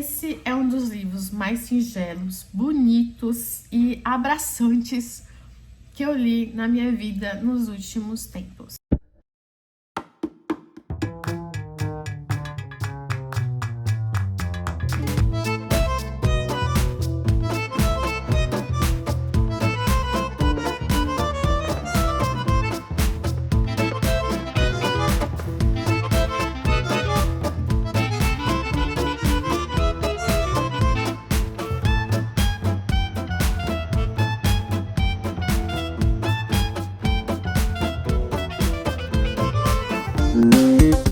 Esse é um dos livros mais singelos, bonitos e abraçantes que eu li na minha vida nos últimos tempos.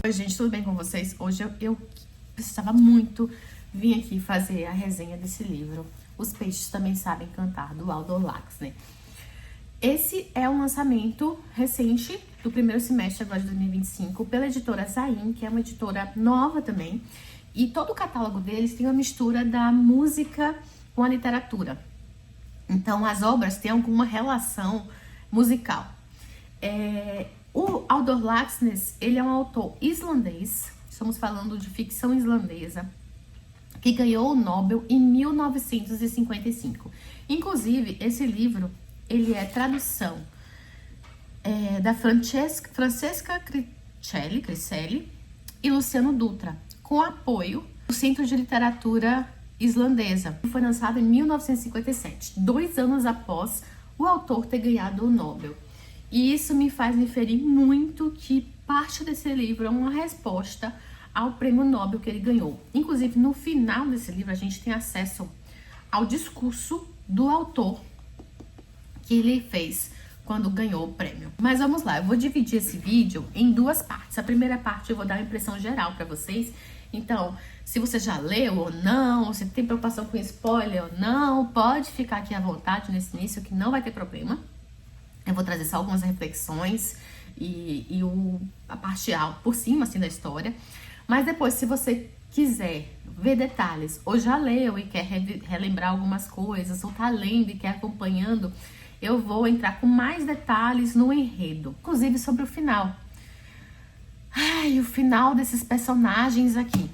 Oi, gente, tudo bem com vocês? Hoje eu precisava muito vir aqui fazer a resenha desse livro, Os Peixes Também Sabem Cantar, do Aldor Laxness. Esse é um lançamento recente do primeiro semestre agora de 2025 pela editora Zaim, que é uma editora nova também, e todo o catálogo deles tem uma mistura da música com a literatura. Então as obras têm alguma relação musical. O Aldor Laxness, ele é um autor islandês, estamos falando de ficção islandesa, que ganhou o Nobel em 1955. Inclusive, esse livro, ele é tradução da Francesca Cricelli e Luciano Dutra, com apoio do Centro de Literatura Islandesa. Foi lançado em 1957, 2 anos após o autor ter ganhado o Nobel. E isso me faz inferir muito que parte desse livro é uma resposta ao prêmio Nobel que ele ganhou. Inclusive, no final desse livro, a gente tem acesso ao discurso do autor que ele fez quando ganhou o prêmio. Mas vamos lá, eu vou dividir esse vídeo em 2 partes. A primeira parte eu vou dar uma impressão geral para vocês. Então, se você já leu ou não, ou se tem preocupação com spoiler ou não, pode ficar aqui à vontade nesse início que não vai ter problema. Eu vou trazer só algumas reflexões e a parte por cima assim, da história. Mas depois, se você quiser ver detalhes, ou já leu e quer relembrar algumas coisas, ou tá lendo e quer acompanhando, eu vou entrar com mais detalhes no enredo, inclusive sobre o final. Ai, o final desses personagens aqui.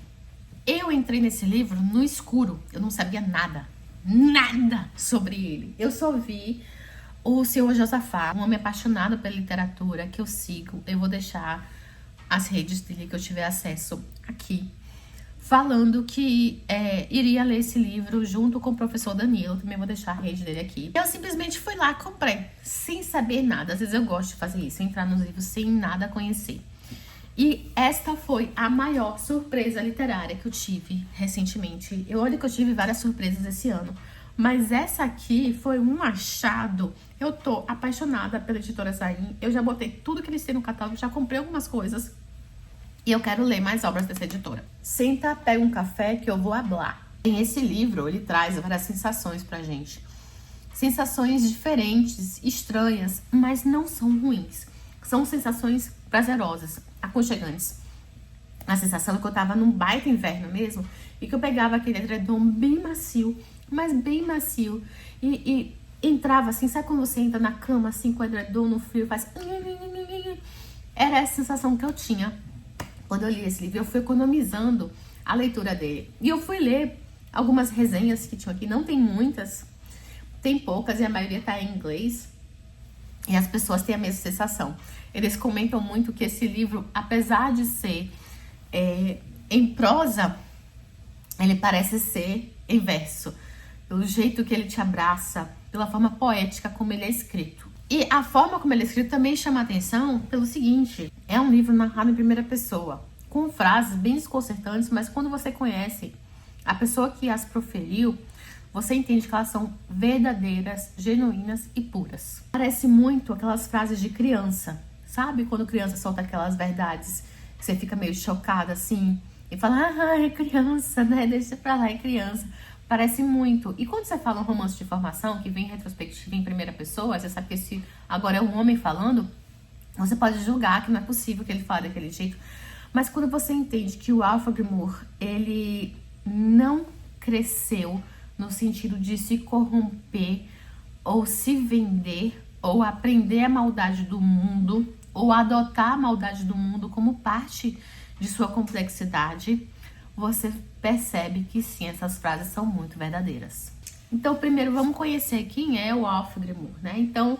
Eu entrei nesse livro no escuro, eu não sabia nada sobre ele. Eu só vi o Sr. Josafá, um homem apaixonado pela literatura que eu sigo. Eu vou deixar as redes dele que eu tiver acesso aqui, falando que iria ler esse livro junto com o professor Danilo. Também vou deixar a rede dele aqui. Eu simplesmente fui lá, comprei, sem saber nada. Às vezes eu gosto de fazer isso, entrar nos livros sem nada conhecer. E esta foi a maior surpresa literária que eu tive recentemente. Eu olho que eu tive várias surpresas esse ano, mas essa aqui foi um achado. Eu tô apaixonada pela editora Zaim. Eu já botei tudo que eles têm no catálogo, já comprei algumas coisas. E eu quero ler mais obras dessa editora. Senta, pega um café que eu vou hablar. Em esse livro, ele traz várias sensações pra gente. Sensações diferentes, estranhas, mas não são ruins. São sensações prazerosas, aconchegantes. A sensação é que eu tava num baita inverno mesmo, e que eu pegava aquele edredom bem macio, mas bem macio, e entrava assim, sabe quando você entra na cama assim com o edredom no frio, faz... Era essa sensação que eu tinha quando eu li esse livro. Eu fui economizando a leitura dele, e eu fui ler algumas resenhas que tinham aqui. Não tem muitas, tem poucas, e a maioria tá em inglês, e as pessoas têm a mesma sensação. Eles comentam muito que esse livro, apesar de ser em prosa, ele parece ser em verso, pelo jeito que ele te abraça, pela forma poética como ele é escrito. E a forma como ele é escrito também chama a atenção pelo seguinte: é um livro narrado em primeira pessoa, com frases bem desconcertantes, mas quando você conhece a pessoa que as proferiu, você entende que elas são verdadeiras, genuínas e puras. Parece muito aquelas frases de criança, sabe? Quando criança solta aquelas verdades, que você fica meio chocada assim, e fala, é criança, né? Deixa pra lá, é criança. Parece muito. E quando você fala um romance de formação, que vem em retrospectiva em primeira pessoa, você sabe que esse agora é um homem falando, você pode julgar que não é possível que ele fale daquele jeito. Mas quando você entende que o Alfred Moore, ele não cresceu no sentido de se corromper, ou se vender, ou aprender a maldade do mundo, ou adotar a maldade do mundo como parte de sua complexidade, você percebe que sim, essas frases são muito verdadeiras. Então, primeiro, vamos conhecer quem é o Álfgrímur, né? Então,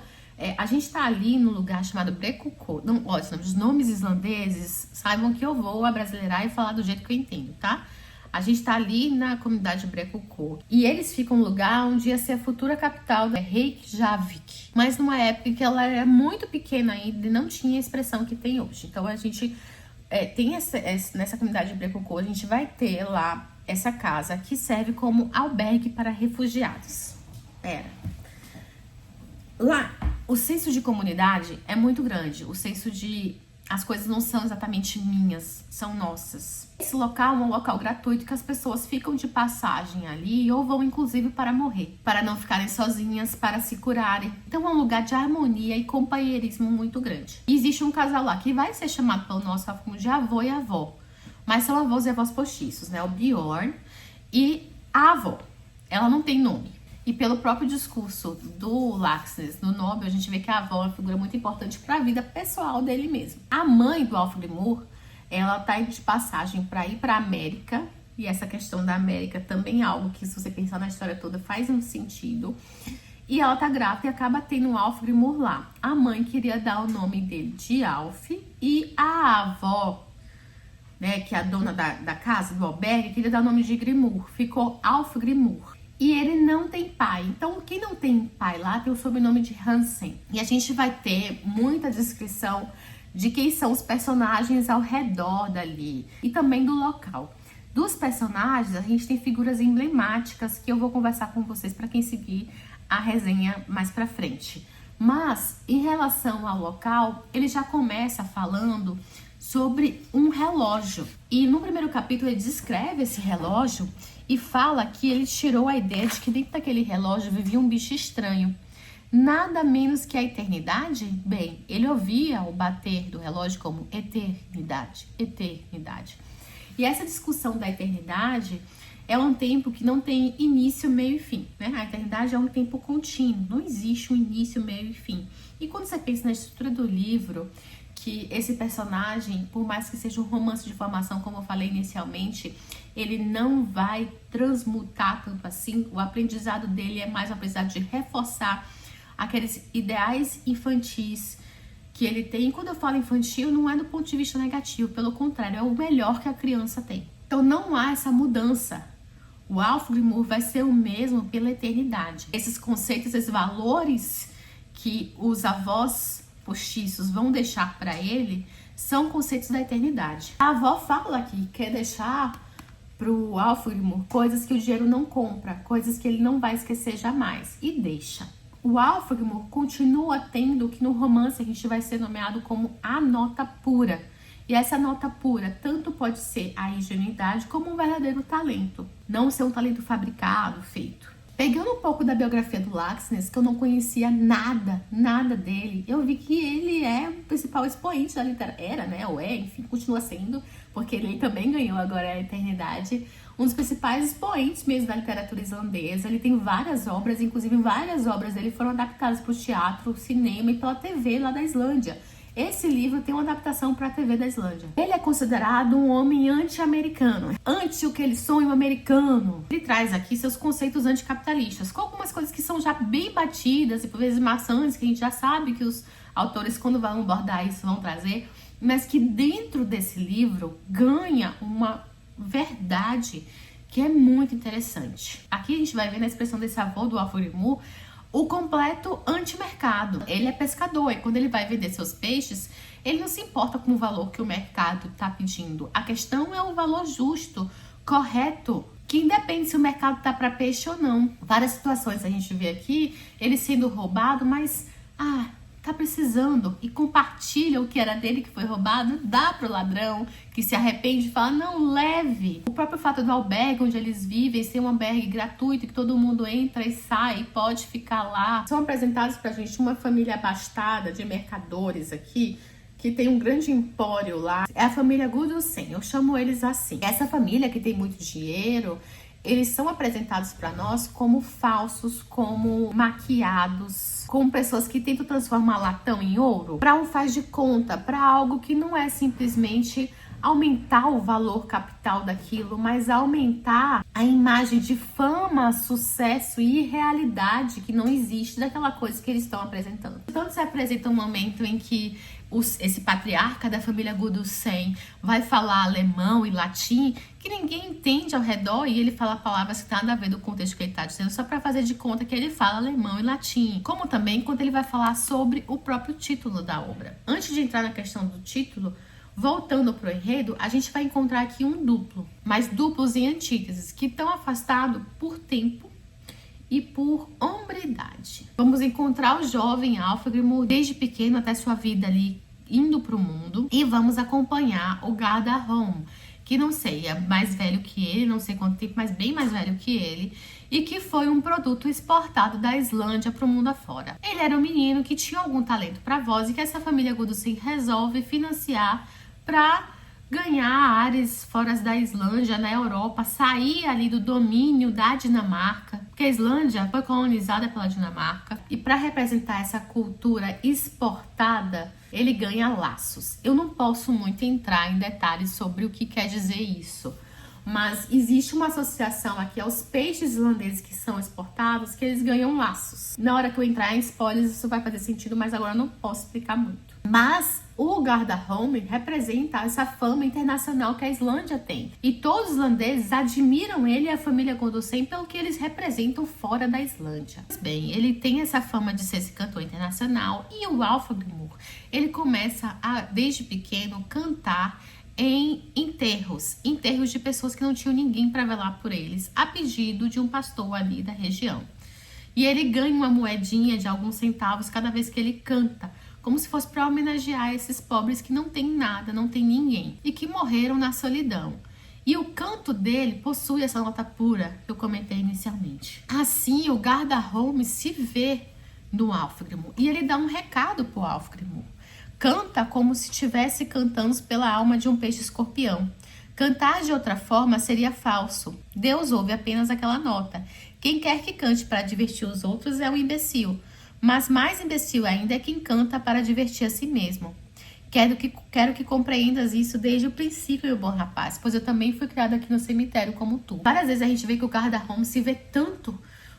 a gente tá ali no lugar chamado Brecocô. Ó, os nomes islandeses, saibam que eu vou abrasileirar e falar do jeito que eu entendo, tá? A gente tá ali na comunidade Brecocô. E eles ficam no lugar onde ia ser a futura capital da Reykjavik. Mas numa época em que ela era muito pequena ainda e não tinha a expressão que tem hoje. Então, a gente tem nessa comunidade de Brecocô, a gente vai ter lá essa casa que serve como albergue para refugiados. Lá, o senso de comunidade é muito grande. O senso de as coisas não são exatamente minhas, são nossas. Esse local é um local gratuito que as pessoas ficam de passagem ali ou vão inclusive para morrer, para não ficarem sozinhas, para se curarem. Então é um lugar de harmonia e companheirismo muito grande. E existe um casal lá que vai ser chamado pelo nosso Álfgrímur de avô e avó, mas são avós e avós postiços, né? O Bjorn e a avó. Ela não tem nome. E pelo próprio discurso do Laxness no Nobel, a gente vê que a avó é uma figura muito importante para a vida pessoal dele mesmo. A mãe do Álfgrímur, ela tá de passagem para ir para a América, e essa questão da América também é algo que, se você pensar na história toda, faz um sentido. E ela tá grávida e acaba tendo um Álfgrímur lá. A mãe queria dar o nome dele de Alf, e a avó, né, que é a dona da casa, do albergue, queria dar o nome de Grimur. Ficou Álfgrímur. E ele não tem pai. Então, quem não tem pai lá tem o sobrenome de Hansen. E a gente vai ter muita descrição de quem são os personagens ao redor dali. E também do local. Dos personagens, a gente tem figuras emblemáticas que eu vou conversar com vocês para quem seguir a resenha mais pra frente. Mas, em relação ao local, ele já começa falando sobre um relógio. E no primeiro capítulo ele descreve esse relógio e fala que ele tirou a ideia de que dentro daquele relógio vivia um bicho estranho. Nada menos que a eternidade? Bem, ele ouvia o bater do relógio como eternidade, eternidade. E essa discussão da eternidade é um tempo que não tem início, meio e fim, né? A eternidade é um tempo contínuo, não existe um início, meio e fim. E quando você pensa na estrutura do livro, que esse personagem, por mais que seja um romance de formação, como eu falei inicialmente, ele não vai transmutar tanto assim. O aprendizado dele é mais um aprendizado de reforçar aqueles ideais infantis que ele tem. E quando eu falo infantil, não é do ponto de vista negativo, pelo contrário, é o melhor que a criança tem. Então não há essa mudança. O Álfgrímur vai ser o mesmo pela eternidade. Esses conceitos, esses valores que os avós postiços vão deixar para ele são conceitos da eternidade. A avó fala que quer deixar pro Álfgrímur coisas que o dinheiro não compra, coisas que ele não vai esquecer jamais, e deixa. O Álfgrímur continua tendo o que no romance a gente vai ser nomeado como a nota pura. E essa nota pura tanto pode ser a ingenuidade como um verdadeiro talento, não ser um talento fabricado, feito. Pegando um pouco da biografia do Laxness, que eu não conhecia nada dele, eu vi que ele é o principal expoente da literatura. Era, né? Ou é, enfim, continua sendo, porque ele também ganhou agora a eternidade. Um dos principais expoentes mesmo da literatura islandesa. Ele tem várias obras, inclusive várias obras dele foram adaptadas para o teatro, cinema e pela TV lá da Islândia. Esse livro tem uma adaptação para a TV da Islândia. Ele é considerado um homem anti-americano, anti o que eles sonham americano. Ele traz aqui seus conceitos anticapitalistas, com algumas coisas que são já bem batidas e por vezes maçantes, que a gente já sabe que os autores, quando vão abordar isso, vão trazer, mas que dentro desse livro ganha uma verdade que é muito interessante. Aqui a gente vai ver na expressão desse avô do Álfgrímur o completo antimercado. Ele é pescador e quando ele vai vender seus peixes, ele não se importa com o valor que o mercado está pedindo. A questão é o valor justo, correto, que independe se o mercado está para peixe ou não. Várias situações a gente vê aqui, ele sendo roubado, mas tá precisando e compartilha o que era dele que foi roubado, dá pro ladrão que se arrepende e fala, não, leve. O próprio fato do albergue onde eles vivem ser um albergue gratuito, que todo mundo entra e sai e pode ficar lá. São apresentados pra gente uma família abastada de mercadores aqui, que tem um grande empório lá. É a família Gudsen, eu chamo eles assim. Essa família que tem muito dinheiro, eles são apresentados para nós como falsos, como maquiados, como pessoas que tentam transformar latão em ouro para um faz de conta, para algo que não é simplesmente aumentar o valor capital daquilo, mas aumentar a imagem de fama, sucesso e realidade que não existe daquela coisa que eles estão apresentando. Então se apresenta um momento em que esse patriarca da família Guddusen vai falar alemão e latim que ninguém entende ao redor, e ele fala palavras que nada a ver do contexto que ele está dizendo, só para fazer de conta que ele fala alemão e latim. Como também quando ele vai falar sobre o próprio título da obra. Antes de entrar na questão do título, voltando para o enredo, a gente vai encontrar aqui um duplo, mas duplos em antíteses, que estão afastados por tempo e por hombridade. Vamos encontrar o jovem Alfgrimur desde pequeno até sua vida ali indo para o mundo, e vamos acompanhar o Gardarholm, que não sei, é mais velho que ele, não sei quanto tempo, mas bem mais velho que ele, e que foi um produto exportado da Islândia para o mundo afora. Ele era um menino que tinha algum talento para voz e que essa família Guddusen resolve financiar para ganhar áreas fora da Islândia, na Europa, sair ali do domínio da Dinamarca, porque a Islândia foi colonizada pela Dinamarca, e para representar essa cultura exportada, ele ganha laços. Eu não posso muito entrar em detalhes sobre o que quer dizer isso, mas existe uma associação aqui aos peixes islandeses que são exportados, que eles ganham laços. Na hora que eu entrar em spoilers, isso vai fazer sentido, mas agora eu não posso explicar muito. Mas o Gardarholm representa essa fama internacional que a Islândia tem. E todos os islandeses admiram ele e a família Guddusen pelo que eles representam fora da Islândia. Mas bem, ele tem essa fama de ser esse cantor internacional, e o Alfgrimur, ele começa a, desde pequeno, cantar em enterros de pessoas que não tinham ninguém para velar por eles, a pedido de um pastor ali da região. E ele ganha uma moedinha de alguns centavos cada vez que ele canta, como se fosse para homenagear esses pobres que não têm nada, não têm ninguém, e que morreram na solidão. E o canto dele possui essa nota pura que eu comentei inicialmente. Assim, o Gardarholm se vê no Alfgrimur, e ele dá um recado pro Alfgrimur. Canta como se estivesse cantando pela alma de um peixe escorpião. Cantar de outra forma seria falso. Deus ouve apenas aquela nota. Quem quer que cante para divertir os outros é um imbecil. Mas mais imbecil ainda é quem canta para divertir a si mesmo. Quero que compreendas isso desde o princípio, meu bom rapaz, pois eu também fui criado aqui no cemitério como tu. Várias vezes a gente vê que o Gardarholm se vê tanto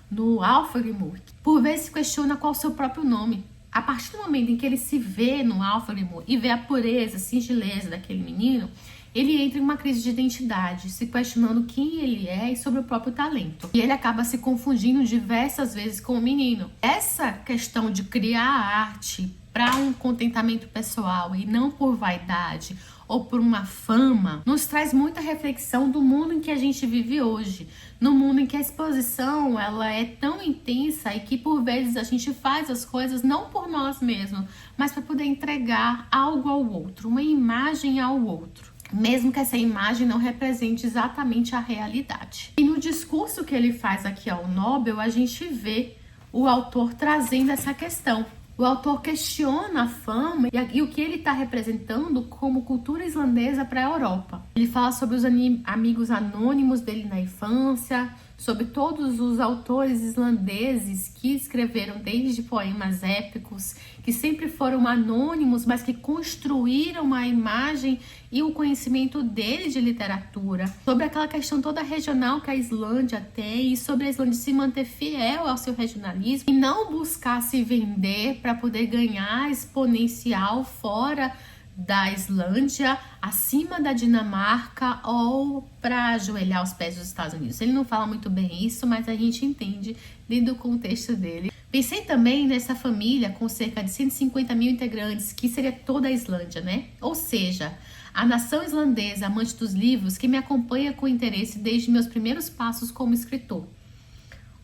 no Alfgrimur, por vezes se questiona qual o seu próprio nome. A partir do momento em que ele se vê no Alfgrimur e vê a pureza, a singeleza daquele menino, ele entra em uma crise de identidade, se questionando quem ele é e sobre o próprio talento. E ele acaba se confundindo diversas vezes com o menino. Essa questão de criar arte para um contentamento pessoal e não por vaidade ou por uma fama, nos traz muita reflexão do mundo em que a gente vive hoje. No mundo em que a exposição ela é tão intensa e que por vezes a gente faz as coisas não por nós mesmos, mas para poder entregar algo ao outro, uma imagem ao outro, mesmo que essa imagem não represente exatamente a realidade. E no discurso que ele faz aqui ao Nobel, a gente vê o autor trazendo essa questão. O autor questiona a fama e o que ele está representando como cultura islandesa para a Europa. Ele fala sobre os amigos anônimos dele na infância, sobre todos os autores islandeses que escreveram desde poemas épicos, que sempre foram anônimos, mas que construíram a imagem e o conhecimento dele de literatura, sobre aquela questão toda regional que a Islândia tem e sobre a Islândia se manter fiel ao seu regionalismo e não buscar se vender para poder ganhar exponencial fora da Islândia, acima da Dinamarca ou para ajoelhar aos pés dos Estados Unidos. Ele não fala muito bem isso, mas a gente entende dentro do contexto dele. Pensei também nessa família com cerca de 150 mil integrantes, que seria toda a Islândia, né? Ou seja, a nação islandesa, amante dos livros, que me acompanha com interesse desde meus primeiros passos como escritor.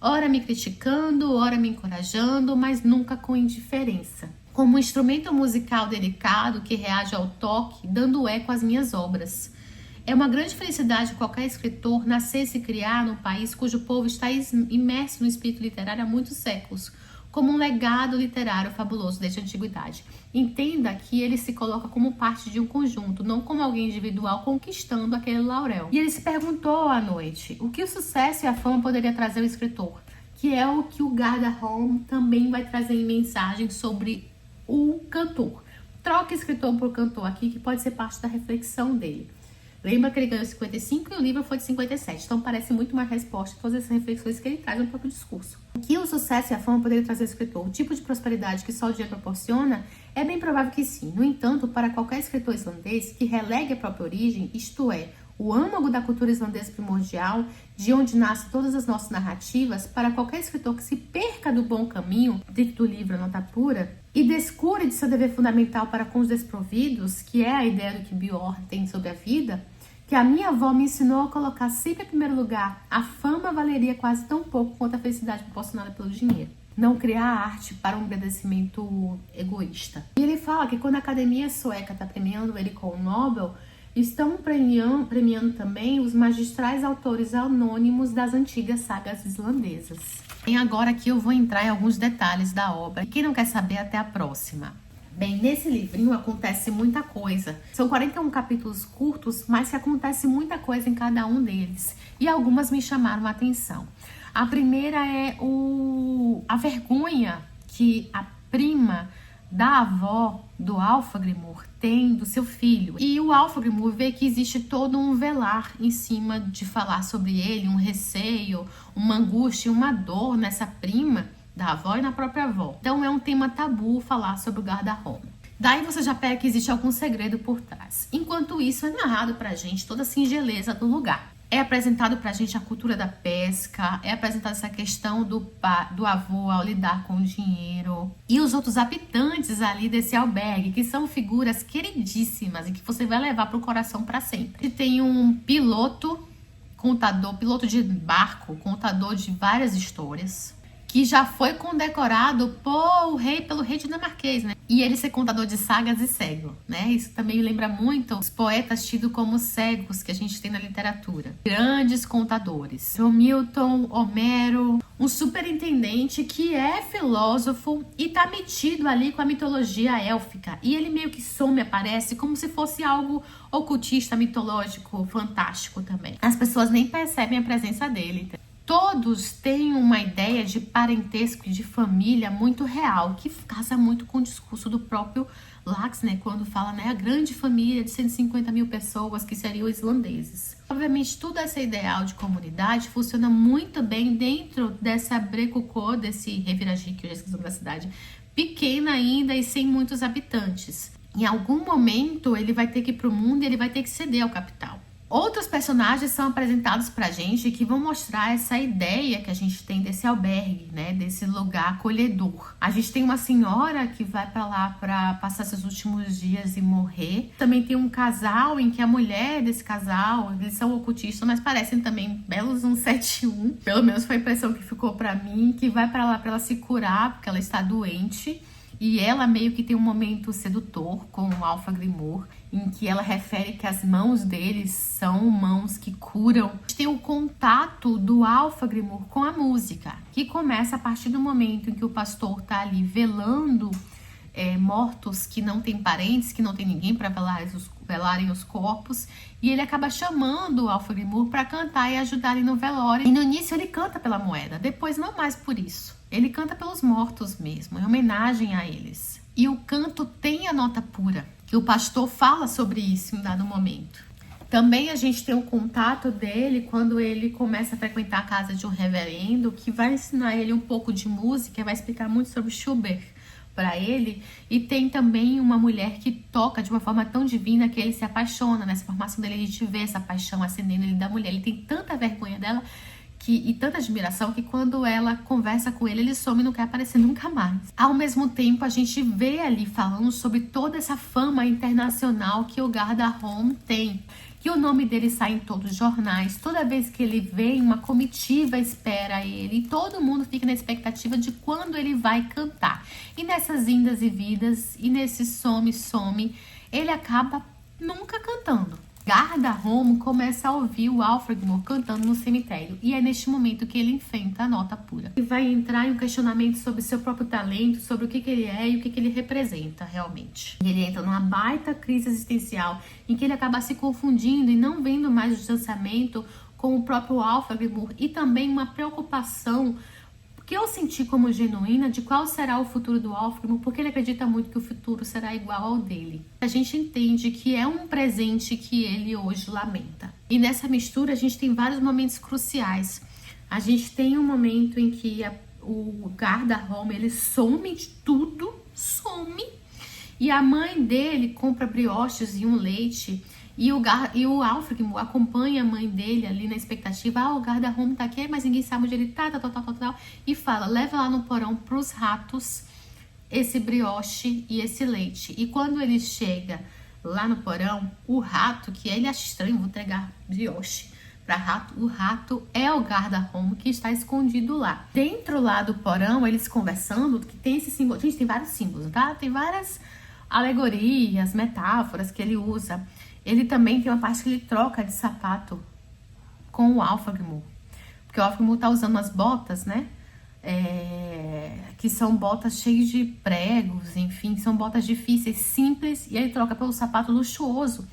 Ora me criticando, ora me encorajando, mas nunca com indiferença. Como um instrumento musical delicado que reage ao toque, dando eco às minhas obras. É uma grande felicidade qualquer escritor nascer e se criar num país cujo povo está imerso no espírito literário há muitos séculos, como um legado literário fabuloso desde a antiguidade. Entenda que ele se coloca como parte de um conjunto, não como alguém individual conquistando aquele laurel. E ele se perguntou à noite o que o sucesso e a fama poderia trazer ao escritor, que é o que o Gardarholm também vai trazer em mensagem sobre o cantor. troque escritor por cantor aqui, que pode ser parte da reflexão dele. Lembra que ele ganhou 55 e o livro foi de 57. Então parece muito uma resposta a todas essas reflexões que ele traz no próprio discurso. O que o sucesso e a fama poderiam trazer ao escritor? O tipo de prosperidade que só o dinheiro proporciona? É bem provável que sim. No entanto, para qualquer escritor islandês que relegue a própria origem, isto é, o âmago da cultura islandesa primordial, de onde nascem todas as nossas narrativas, para qualquer escritor que se perca do bom caminho, dito do livro Nota Pura, e descure de seu dever fundamental para com os desprovidos, que é a ideia do que Bjorn tem sobre a vida, que a minha avó me ensinou a colocar sempre em primeiro lugar, a fama valeria quase tão pouco quanto a felicidade proporcionada pelo dinheiro. Não criar arte para um agradecimento egoísta. E ele fala que quando a Academia Sueca está premiando ele com o Nobel, estão premiando também os magistrais autores anônimos das antigas sagas islandesas. E agora aqui eu vou entrar em alguns detalhes da obra. Quem não quer saber, até a próxima. Bem, nesse livrinho acontece muita coisa. São 41 capítulos curtos, mas que acontece muita coisa em cada um deles. E algumas me chamaram a atenção. A primeira é a vergonha que a prima da avó do Álfagrimur tem do seu filho. E o Álfagrimur vê que existe todo um velar em cima de falar sobre ele, um receio, uma angústia, uma dor nessa prima da avó e na própria avó. Então é um tema tabu falar sobre o Gardarrona. Daí você já pega que existe algum segredo por trás. Enquanto isso, é narrado pra gente toda a singeleza do lugar. É apresentado pra gente a cultura da pesca, é apresentada essa questão do avô ao lidar com o dinheiro. E os outros habitantes ali desse albergue, que são figuras queridíssimas e que você vai levar pro coração pra sempre. E tem um piloto piloto de barco, contador de várias histórias, que já foi condecorado pelo rei dinamarquês, né? E ele ser contador de sagas e cego, né? Isso também lembra muito os poetas tidos como cegos que a gente tem na literatura. Grandes contadores. O Milton, Homero, um superintendente que é filósofo e tá metido ali com a mitologia élfica. E ele meio que some, aparece como se fosse algo ocultista, mitológico, fantástico também. As pessoas nem percebem a presença dele. Todos têm uma ideia de parentesco e de família muito real, que casa muito com o discurso do próprio Laxness, quando fala, né, a grande família de 150 mil pessoas que seriam islandeses. Obviamente, todo esse ideal de comunidade funciona muito bem dentro dessa Brekukö, desse Reviragi, que eu já esqueci o nome da cidade, pequena ainda e sem muitos habitantes. Em algum momento, ele vai ter que ir para o mundo e ele vai ter que ceder ao capital. Outros personagens são apresentados pra gente que vão mostrar essa ideia que a gente tem desse albergue, né? Desse lugar acolhedor. A gente tem uma senhora que vai pra lá pra passar seus últimos dias e morrer. Também tem um casal em que a mulher desse casal, eles são ocultistas, mas parecem também belos 171. Pelo menos foi a impressão que ficou pra mim, que vai pra lá pra ela se curar, porque ela está doente. E ela meio que tem um momento sedutor com o Álfagrimur, em que ela refere que as mãos deles são mãos que curam. Tem o contato do Álfagrimur com a música, que começa a partir do momento em que o pastor tá ali velando mortos que não tem parentes, que não tem ninguém para velarem os corpos, e ele acaba chamando o Álfagrimur para cantar e ajudar ele no velório. E no início ele canta pela moeda, depois não mais por isso. Ele canta pelos mortos mesmo, em homenagem a eles. E o canto tem a nota pura, que o pastor fala sobre isso em dado momento. Também a gente tem o contato dele quando ele começa a frequentar a casa de um reverendo, que vai ensinar ele um pouco de música, vai explicar muito sobre Schubert para ele. E tem também uma mulher que toca de uma forma tão divina que ele se apaixona. Nessa formação dele, a gente vê essa paixão acendendo ele da mulher. Ele tem tanta vergonha dela e tanta admiração que quando ela conversa com ele, ele some e não quer aparecer nunca mais. Ao mesmo tempo, a gente vê ali falando sobre toda essa fama internacional que o Gardarrona tem. Que o nome dele sai em todos os jornais. Toda vez que ele vem, uma comitiva espera ele. E todo mundo fica na expectativa de quando ele vai cantar. E nessas indas e vidas, e nesse some, ele acaba nunca cantando. Gardarrona começa a ouvir o Álfagrimur cantando no cemitério. E é neste momento que ele enfrenta a nota pura. E vai entrar em um questionamento sobre seu próprio talento, sobre o que ele é e o que ele representa realmente. E ele entra numa baita crise existencial, em que ele acaba se confundindo e não vendo mais o distanciamento com o próprio Álfagrimur. E também uma preocupação que eu senti como genuína de qual será o futuro do Álfrimo, porque ele acredita muito que o futuro será igual ao dele. A gente entende que é um presente que ele hoje lamenta. E nessa mistura a gente tem vários momentos cruciais. A gente tem um momento em que o Gardarholm, ele some de tudo, some. E a mãe dele compra brioches e um leite. E o Álfrimo acompanha a mãe dele ali na expectativa. O Gardarholm tá aqui, mas ninguém sabe onde ele tá, tal. E fala, leva lá no porão pros ratos esse brioche e esse leite. E quando ele chega lá no porão, o rato, que ele acha estranho, vou entregar brioche para rato, o rato é o Gardarholm que está escondido lá. Dentro lá do porão, eles conversando, que tem esse símbolo. Gente, tem vários símbolos, tá? Tem várias alegorias, metáforas que ele usa. Ele também tem uma parte que ele troca de sapato com o Álfrimo. Porque o Álfrimo tá usando umas botas, né? Que são botas cheias de pregos, enfim, são botas difíceis, simples. E ele troca pelo sapato luxuoso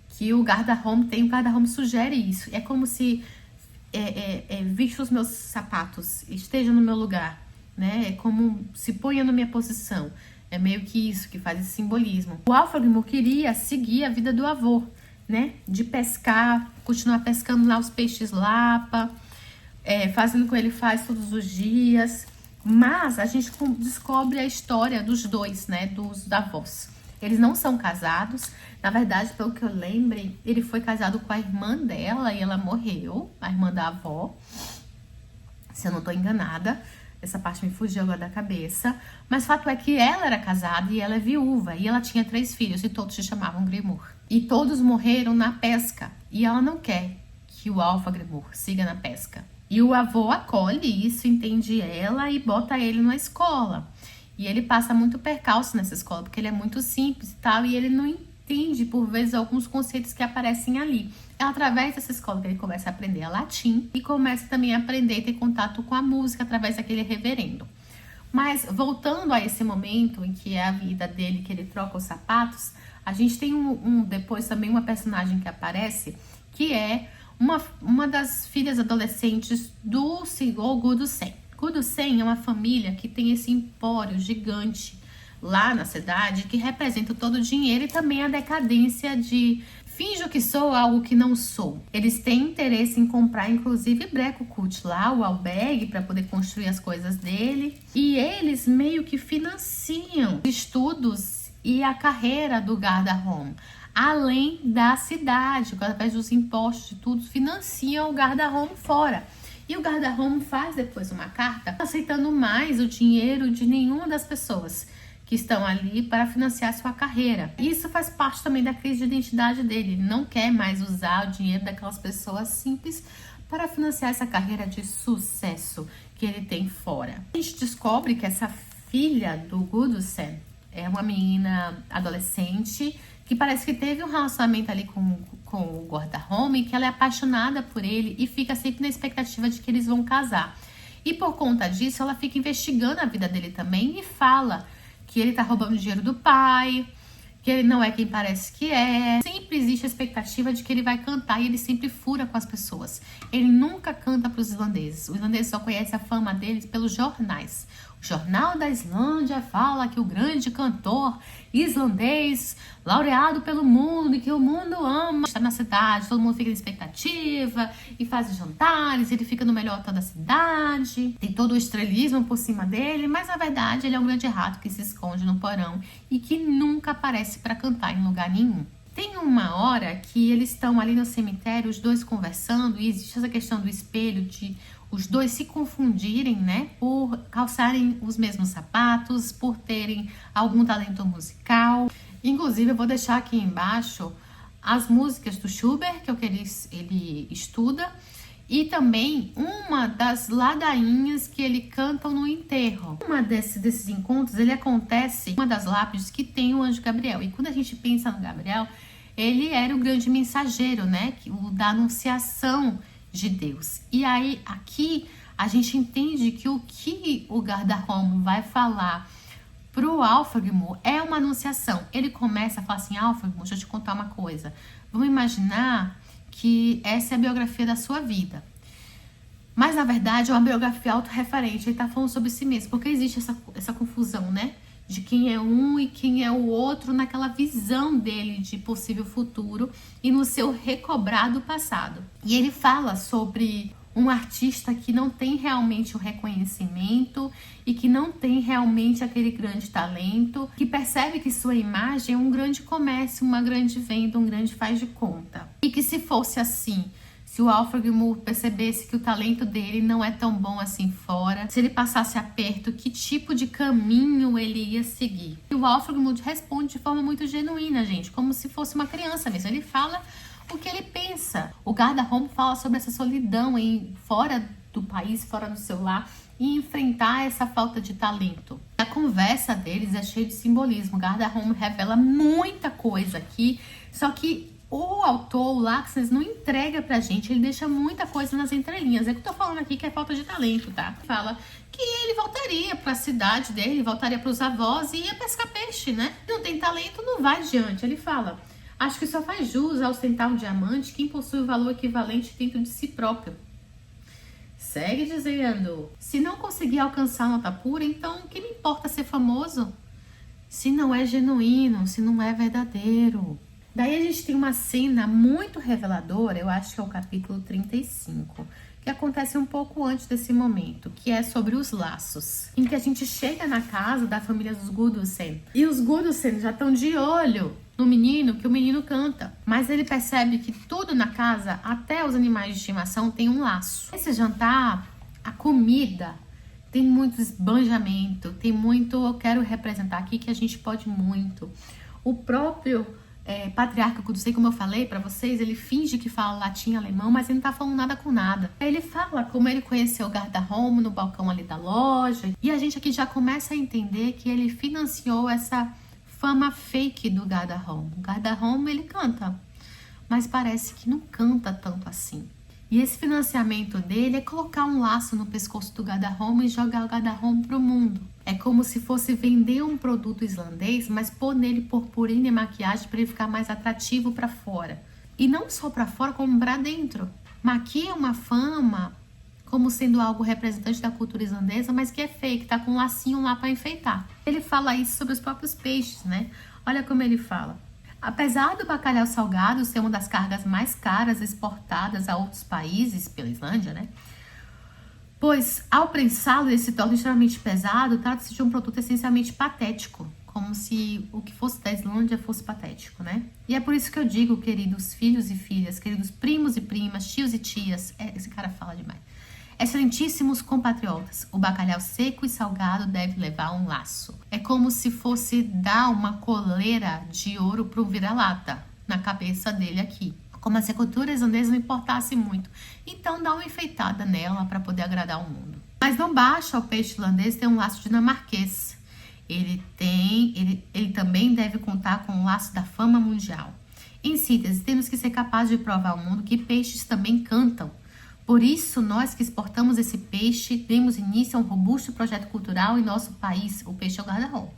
que o Gardarholm tem. O Gardarholm sugere isso. É como se vista os meus sapatos, esteja no meu lugar, né? É como se ponha na minha posição. É meio que isso que faz esse simbolismo. O Álfrimo queria seguir a vida do avô, né? De pescar, continuar pescando lá os peixes lapa, fazendo o que ele faz todos os dias. Mas a gente descobre a história dos dois, né? Dos avós. Eles não são casados. Na verdade, pelo que eu lembre, ele foi casado com a irmã dela e ela morreu, a irmã da avó. Se eu não tô enganada. Essa parte me fugiu agora da cabeça. Mas fato é que ela era casada e ela é viúva. E ela tinha 3 filhos e todos se chamavam Grimur. E todos morreram na pesca. E ela não quer que o Álfgrimur siga na pesca. E o avô acolhe isso, entende ela e bota ele na escola. E ele passa muito percalço nessa escola, porque ele é muito simples e tal. E ele não entende, por vezes, alguns conceitos que aparecem ali. É através dessa escola que ele começa a aprender latim e começa também a aprender e ter contato com a música através daquele reverendo. Mas voltando a esse momento em que é a vida dele, que ele troca os sapatos, a gente tem depois também uma personagem que aparece, que é uma das filhas adolescentes do senhor Gudsen. Gudsen é uma família que tem esse empório gigante lá na cidade, que representa todo o dinheiro e também a decadência de finjo que sou algo que não sou. Eles têm interesse em comprar, inclusive, Brecocult lá, o albergue, para poder construir as coisas dele. E eles meio que financiam estudos e a carreira do Gardarholm. Além da cidade, através dos impostos e tudo, financiam o Gardarholm fora. E o Gardarholm faz depois uma carta aceitando mais o dinheiro de nenhuma das pessoas que estão ali para financiar sua carreira. Isso faz parte também da crise de identidade dele. Ele não quer mais usar o dinheiro daquelas pessoas simples para financiar essa carreira de sucesso que ele tem fora. A gente descobre que essa filha do Gudsen é uma menina adolescente que parece que teve um relacionamento ali com o Gardarholm e que ela é apaixonada por ele e fica sempre na expectativa de que eles vão casar. E por conta disso, ela fica investigando a vida dele também e fala que ele tá roubando dinheiro do pai, que ele não é quem parece que é. Sempre existe a expectativa de que ele vai cantar e ele sempre fura com as pessoas. Ele nunca canta para os islandeses. Os islandeses só conhecem a fama deles pelos jornais. O Jornal da Islândia fala que o grande cantor islandês, laureado pelo mundo e que o mundo ama, está na cidade, todo mundo fica na expectativa e faz jantares, ele fica no melhor hotel da cidade, tem todo o estrelismo por cima dele, mas na verdade ele é um grande rato que se esconde no porão e que nunca aparece para cantar em lugar nenhum. Tem uma hora que eles estão ali no cemitério, os dois conversando, e existe essa questão do espelho, de os dois se confundirem, né? Por calçarem os mesmos sapatos, por terem algum talento musical. Inclusive, eu vou deixar aqui embaixo as músicas do Schubert, que é o que ele estuda, e também uma das ladainhas que ele canta no enterro. Uma desses encontros, ele acontece uma das lápides que tem o anjo Gabriel. E quando a gente pensa no Gabriel, ele era o grande mensageiro, né? O da anunciação de Deus. E aí, aqui, a gente entende que o Gardarholm vai falar pro Álfgrimur é uma anunciação. Ele começa a falar assim, Álfgrimur, deixa eu te contar uma coisa. Vamos imaginar que essa é a biografia da sua vida. Mas, na verdade, é uma biografia autorreferente. Ele tá falando sobre si mesmo. Porque existe essa confusão, né? De quem é um e quem é o outro naquela visão dele de possível futuro e no seu recobrado passado. E ele fala sobre um artista que não tem realmente o reconhecimento e que não tem realmente aquele grande talento, que percebe que sua imagem é um grande comércio, uma grande venda, um grande faz de conta. E que se fosse assim, se o Alfred Moore percebesse que o talento dele não é tão bom assim fora, se ele passasse aperto, que tipo de caminho ele ia seguir? E o Alfred Moore responde de forma muito genuína, gente, como se fosse uma criança mesmo. Ele fala o que ele pensa. O Gardarrome fala sobre essa solidão fora do país, fora do seu lar, e enfrentar essa falta de talento. A conversa deles é cheia de simbolismo. O Gardarrome revela muita coisa aqui, só que o autor, o Laxness, não entrega pra gente, ele deixa muita coisa nas entrelinhas. É que eu tô falando aqui que é falta de talento, tá? Fala que ele voltaria pra cidade dele, voltaria pros avós e ia pescar peixe, né? Não tem talento, não vai adiante. Ele fala: acho que só faz jus a ostentar um diamante quem possui o valor equivalente dentro de si próprio. Segue dizendo: se não conseguir alcançar a nota pura, então o que me importa ser famoso? Se não é genuíno, se não é verdadeiro. Daí a gente tem uma cena muito reveladora, eu acho que é o capítulo 35, que acontece um pouco antes desse momento, que é sobre os laços, em que a gente chega na casa da família dos Guddusen. E os Guddusen já estão de olho no menino, que o menino canta. Mas ele percebe que tudo na casa, até os animais de estimação, tem um laço. Esse jantar, a comida, tem muito esbanjamento, tem muito eu quero representar aqui que a gente pode muito. O próprio patriarca Guddusen, como eu falei pra vocês, ele finge que fala latim e alemão, mas ele não tá falando nada com nada. Ele fala como ele conheceu o Gardarrome no balcão ali da loja. E a gente aqui já começa a entender que ele financiou essa fama fake do Gardarrome. O Gardarrome, ele canta, mas parece que não canta tanto assim. E esse financiamento dele é colocar um laço no pescoço do Gardarrome e jogar o Gardarrome pro mundo. É como se fosse vender um produto islandês, mas pôr nele purpurina e maquiagem para ele ficar mais atrativo para fora. E não só para fora, como para dentro. Maquia uma fama como sendo algo representante da cultura islandesa, mas que é fake, tá com um lacinho lá para enfeitar. Ele fala isso sobre os próprios peixes, né? Olha como ele fala. Apesar do bacalhau salgado ser uma das cargas mais caras exportadas a outros países pela Islândia, né? Pois, ao prensá-lo, ele se torna extremamente pesado, trata-se de um produto essencialmente patético, como se o que fosse da Islândia fosse patético, né? E é por isso que eu digo, queridos filhos e filhas, queridos primos e primas, tios e tias, esse cara fala demais. Excelentíssimos compatriotas, o bacalhau seco e salgado deve levar um laço. É como se fosse dar uma coleira de ouro para um vira-lata na cabeça dele aqui. Como se a cultura islandesa não importasse muito. Então dá uma enfeitada nela para poder agradar o mundo. Mas não basta o peixe islandês ter um laço dinamarquês. Ele também deve contar com o laço da fama mundial. Em síntese, temos que ser capazes de provar ao mundo que peixes também cantam. Por isso, nós que exportamos esse peixe, demos início a um robusto projeto cultural em nosso país, o peixe é o Gardarrome,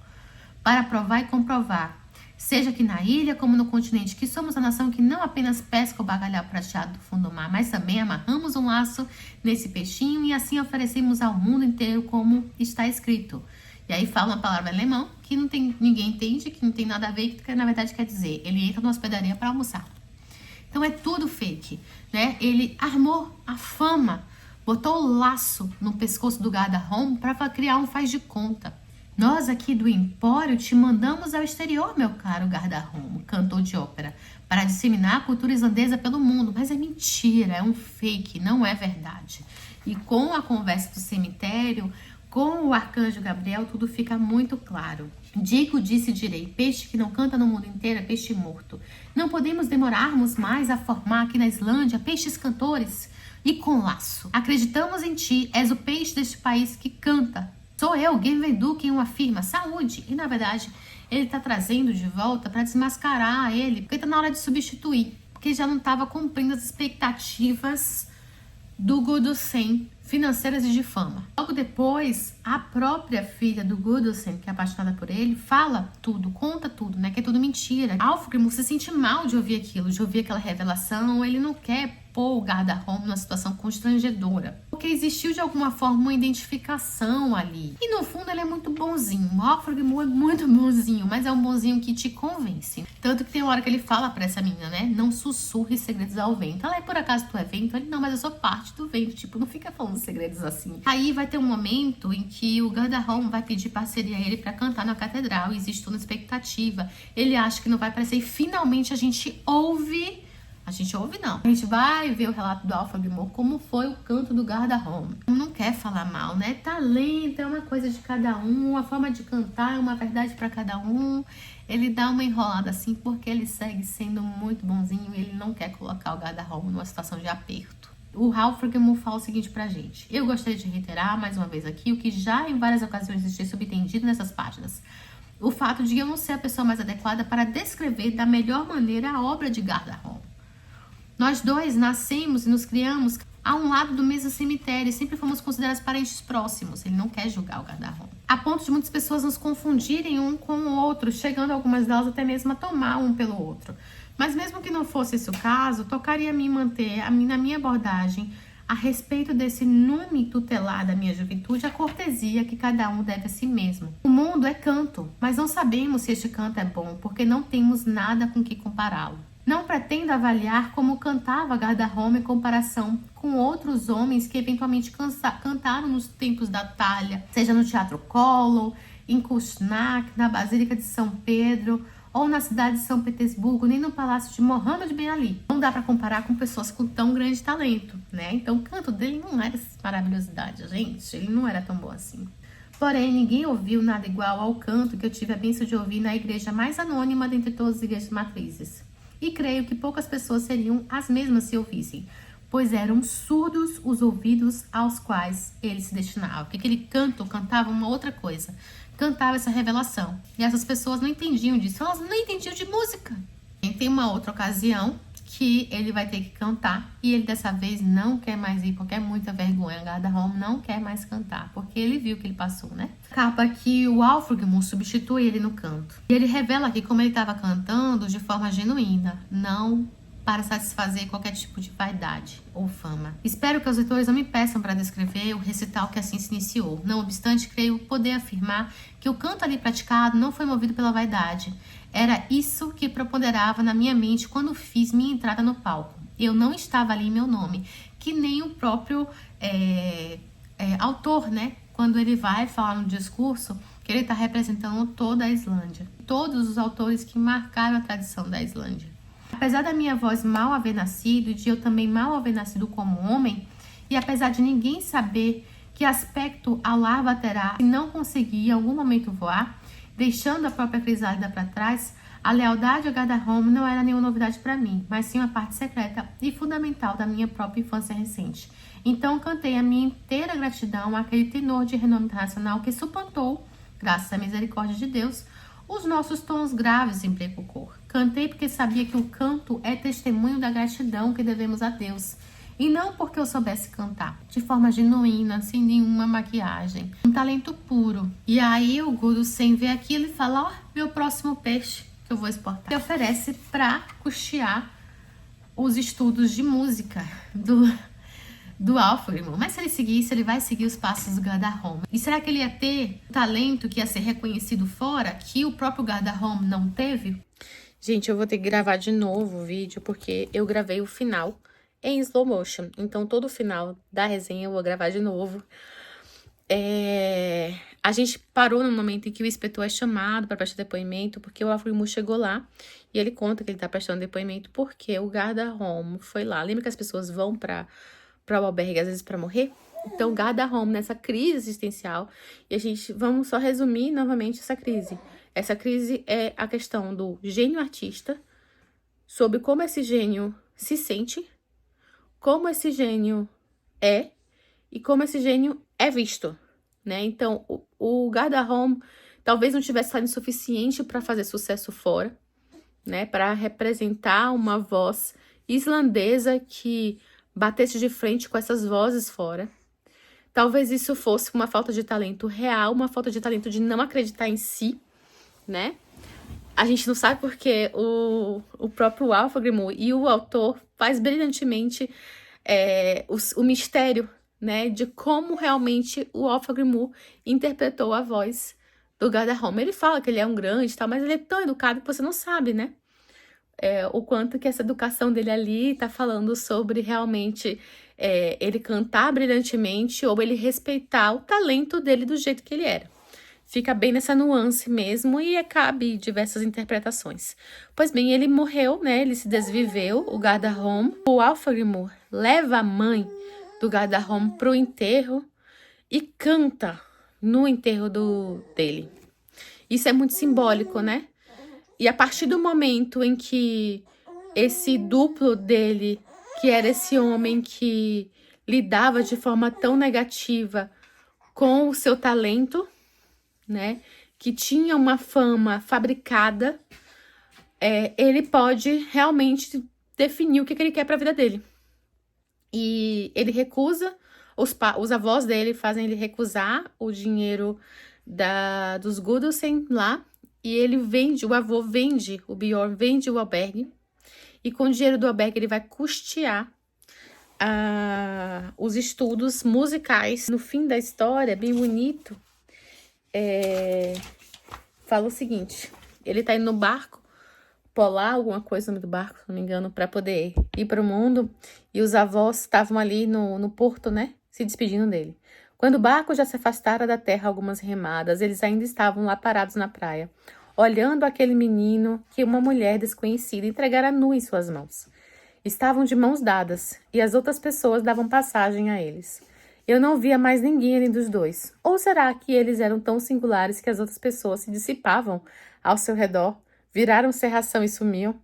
para provar e comprovar, seja aqui na ilha como no continente, que somos a nação que não apenas pesca o bacalhau prateado do fundo do mar, mas também amarramos um laço nesse peixinho e assim oferecemos ao mundo inteiro como está escrito. E aí fala uma palavra em alemão que ninguém entende, que não tem nada a ver, que na verdade quer dizer, ele entra numa hospedaria para almoçar. Então é tudo fake, né? Ele armou a fama, botou o laço no pescoço do Gardarrome para criar um faz de conta. Nós aqui do Empório te mandamos ao exterior, meu caro Gardarrome, cantor de ópera, para disseminar a cultura islandesa pelo mundo. Mas é mentira, é um fake, não é verdade. E com a conversa do cemitério, com o arcanjo Gabriel, tudo fica muito claro. Digo, disse, direi, peixe que não canta no mundo inteiro é peixe morto. Não podemos demorarmos mais a formar aqui na Islândia peixes cantores e com laço. Acreditamos em ti, és o peixe deste país que canta. Sou eu, Genvendu, quem o afirma, saúde. E na verdade, ele tá trazendo de volta para desmascarar ele, porque tá na hora de substituir, porque já não estava cumprindo as expectativas do Guddusen, financeiras e de fama. Logo depois, a própria filha do Guddusen, que é apaixonada por ele, fala tudo, conta tudo, né? Que é tudo mentira. Alfgrímur se sente mal de ouvir aquilo, de ouvir aquela revelação. Ele não quer pôr o guarda-home numa situação constrangedora. Porque existiu de alguma forma uma identificação ali. E no fundo ele é muito bonzinho. O Alfred Moore é muito bonzinho, mas é um bonzinho que te convence. Tanto que tem uma hora que ele fala pra essa menina, né? Não sussurre segredos ao vento. Ela, por acaso tu é vento? Ele, não, mas eu sou parte do vento. Tipo, não fica falando segredos assim. Aí vai ter um momento em que o guarda-home vai pedir parceria a ele pra cantar na catedral. E existe toda expectativa. Ele acha que não vai aparecer e finalmente a gente ouve. A gente ouve não. A gente vai ver o relato do Alfred Moore, como foi o canto do guarda-home. Não quer falar mal, né? Talento é uma coisa de cada um, a forma de cantar é uma verdade para cada um. Ele dá uma enrolada assim porque ele segue sendo muito bonzinho e ele não quer colocar o guarda-home numa situação de aperto. O Alfred Moore fala o seguinte pra gente. Eu gostaria de reiterar mais uma vez aqui o que já em várias ocasiões existe subentendido nessas páginas. O fato de eu não ser a pessoa mais adequada para descrever da melhor maneira a obra de guarda-home. Nós dois nascemos e nos criamos a um lado do mesmo cemitério e sempre fomos considerados parentes próximos. Ele não quer julgar o guarda-home. A ponto de muitas pessoas nos confundirem um com o outro, chegando algumas delas até mesmo a tomar um pelo outro. Mas mesmo que não fosse esse o caso, tocaria a mim manter na minha abordagem a respeito desse nome tutelar da minha juventude, a cortesia que cada um deve a si mesmo. O mundo é canto, mas não sabemos se este canto é bom, porque não temos nada com que compará-lo. Não pretendo avaliar como cantava guarda-home em comparação com outros homens que eventualmente cantaram nos tempos da Talha, seja no Teatro Colón, em Kushnak, na Basílica de São Pedro, ou na cidade de São Petersburgo, nem no Palácio de Mohammed Ben Ali. Não dá para comparar com pessoas com tão grande talento, né? Então o canto dele não era essa maravilhosidade, gente. Ele não era tão bom assim. Porém, ninguém ouviu nada igual ao canto que eu tive a bênção de ouvir na igreja mais anônima dentre todas as igrejas matrizes. E creio que poucas pessoas seriam as mesmas se ouvissem, pois eram surdos os ouvidos aos quais ele se destinava. Porque aquele canto cantava uma outra coisa, cantava essa revelação. E essas pessoas não entendiam disso, elas não entendiam de música. E tem uma outra ocasião que ele vai ter que cantar e ele dessa vez não quer mais ir porque é muita vergonha. A guarda-home não quer mais cantar porque ele viu que ele passou, né? Capa que o Alfred Moore substitui ele no canto. E ele revela aqui como ele estava cantando de forma genuína, não para satisfazer qualquer tipo de vaidade ou fama. Espero que os leitores não me peçam para descrever o recital que assim se iniciou. Não obstante, creio poder afirmar que o canto ali praticado não foi movido pela vaidade. Era isso que preponderava na minha mente quando fiz minha entrada no palco. Eu não estava ali em meu nome, que nem o próprio autor, né? Quando ele vai falar no discurso, que ele está representando toda a Islândia. Todos os autores que marcaram a tradição da Islândia. Apesar da minha voz mal haver nascido e de eu também mal haver nascido como homem, e apesar de ninguém saber que aspecto a larva terá se não conseguir em algum momento voar, deixando a própria crisálida para trás, a lealdade ao guarda-home não era nenhuma novidade para mim, mas sim uma parte secreta e fundamental da minha própria infância recente. Então cantei a minha inteira gratidão àquele tenor de renome internacional que suplantou, graças à misericórdia de Deus, os nossos tons graves em Precocor. Cantei porque sabia que o canto é testemunho da gratidão que devemos a Deus. E não porque eu soubesse cantar, de forma genuína, sem nenhuma maquiagem. Um talento puro. E aí o Guru, sem ver aquilo, ele fala, ó, meu próximo peixe que eu vou exportar. Ele oferece para custear os estudos de música do Alfred Moore. Mas se ele seguisse, ele vai seguir os passos do guarda-home. E será que ele ia ter talento que ia ser reconhecido fora, que o próprio guarda-home não teve? Gente, eu vou ter que gravar de novo o vídeo, porque eu gravei o final em slow motion. Então, todo o final da resenha eu vou gravar de novo. A gente parou no momento em que o inspetor é chamado para prestar depoimento, porque o Alfred Moore chegou lá e ele conta que ele tá prestando depoimento porque o guarda-home foi lá. Lembra que as pessoas vão para o albergue, às vezes, para morrer? Então, guarda-home nessa crise existencial. E vamos só resumir novamente essa crise. Essa crise é a questão do gênio artista, sobre como esse gênio se sente, como esse gênio é e como esse gênio é visto, né? Então, o guarda-home talvez não tivesse talento suficiente para fazer sucesso fora, né? Para representar uma voz islandesa que batesse de frente com essas vozes fora. Talvez isso fosse uma falta de talento real, uma falta de talento de não acreditar em si, né? A gente não sabe porque o próprio Alfagrimu e o autor faz brilhantemente o mistério, né, de como realmente o Alfagrimu interpretou a voz do Gardarrona. Ele fala que ele é um grande e tal, mas ele é tão educado que você não sabe, né? O quanto que essa educação dele ali tá falando sobre realmente ele cantar brilhantemente ou ele respeitar o talento dele do jeito que ele era. Fica bem nessa nuance mesmo e cabe diversas interpretações. Pois bem, ele morreu, né? Ele se desviveu, o Gardarrona. O Alfagrimu leva a mãe do Gardarrona pro enterro e canta no enterro dele. Isso é muito simbólico, né? E a partir do momento em que esse duplo dele, que era esse homem que lidava de forma tão negativa com o seu talento, né, que tinha uma fama fabricada, ele pode realmente definir o que ele quer para a vida dele. E ele recusa, os avós dele fazem ele recusar o dinheiro dos Gudesen lá, e ele vende, o avô vende, o Bjorn vende o albergue, e com o dinheiro do albergue ele vai custear os estudos musicais. No fim da história, bem bonito, fala o seguinte: ele tá indo no barco polar, alguma coisa no meio do barco, se não me engano, para poder ir para o mundo, e os avós estavam ali no porto, né, se despedindo dele. Quando o barco já se afastara da terra algumas remadas, eles ainda estavam lá parados na praia, olhando aquele menino que uma mulher desconhecida entregara nu em suas mãos. Estavam de mãos dadas, e as outras pessoas davam passagem a eles. Eu não via mais ninguém além dos dois. Ou será que eles eram tão singulares que as outras pessoas se dissipavam ao seu redor, viraram cerração e sumiam?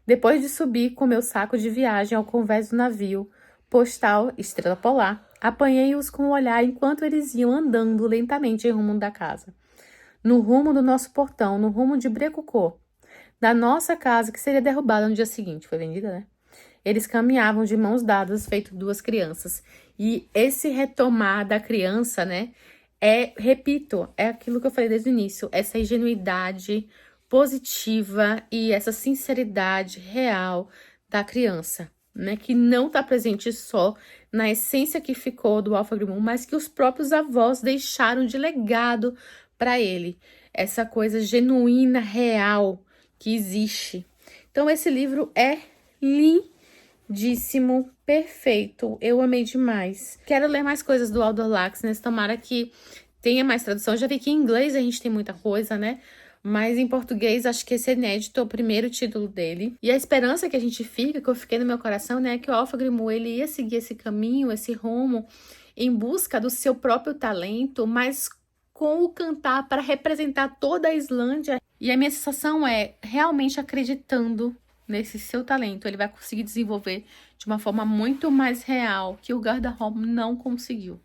Depois de subir com meu saco de viagem ao convés do navio postal Estrela Polar, apanhei-os com o olhar enquanto eles iam andando lentamente em rumo da casa. No rumo do nosso portão, no rumo de Brecocô, da nossa casa que seria derrubada no dia seguinte. Foi vendida, né? Eles caminhavam de mãos dadas, feito duas crianças. E esse retomar da criança, né? Repito, é aquilo que eu falei desde o início. Essa ingenuidade positiva e essa sinceridade real da criança, né? Que não está presente só na essência que ficou do Alfagrimu, mas que os próprios avós deixaram de legado para ele. Essa coisa genuína, real que existe. Então, esse livro é lindíssimo, perfeito. Eu amei demais. Quero ler mais coisas do Aldor Laxness. Tomara que tenha mais tradução. Já vi que em inglês a gente tem muita coisa, né? Mas em português, acho que esse é inédito, é o primeiro título dele. E a esperança que a gente fica, que eu fiquei no meu coração, né? É que o Alfagrimu, ele ia seguir esse caminho, esse rumo, em busca do seu próprio talento, mas com o cantar para representar toda a Islândia. E a minha sensação é realmente acreditando nesse seu talento. Ele vai conseguir desenvolver de uma forma muito mais real que o Gardarrona não conseguiu.